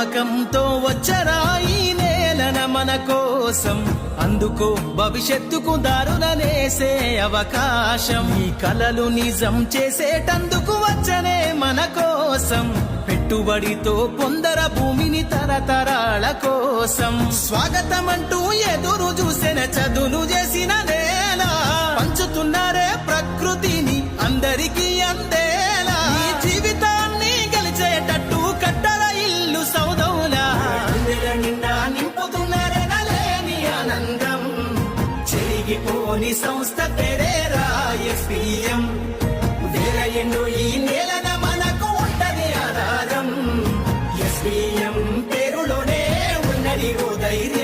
నమ్మకంతో వచ్చరా ఈ నేలన మన కోసం, అందుకో భవిష్యత్తుకు దారులనేసే అవకాశం. ఈ కలలు నిజం చేసేటందుకు వచ్చనే మన కోసం, పెట్టుబడితో పొందర భూమిని తరతరాల కోసం. స్వాగతమంటూ ఎదురు చూసిన చదును చేసిన నేల, పంచుతున్నారే ప్రకృతిని అందరికీ అందేలా. ఈ జీవితాన్ని గెలిచేటట్టు కట్టల ఇల్లు సౌదౌలా, నిండా నింపుతున్నారే నలేని ఆనందం. చెరిగిపోని సంస్థ పేరేరా ఎస్పీఎం. వేరయ్యండు ఈ నేలన మనకు ఉంటది ఆధారం. ఎస్పీఎం పేరులోనే ఉన్నది ఓ ధైర్యం.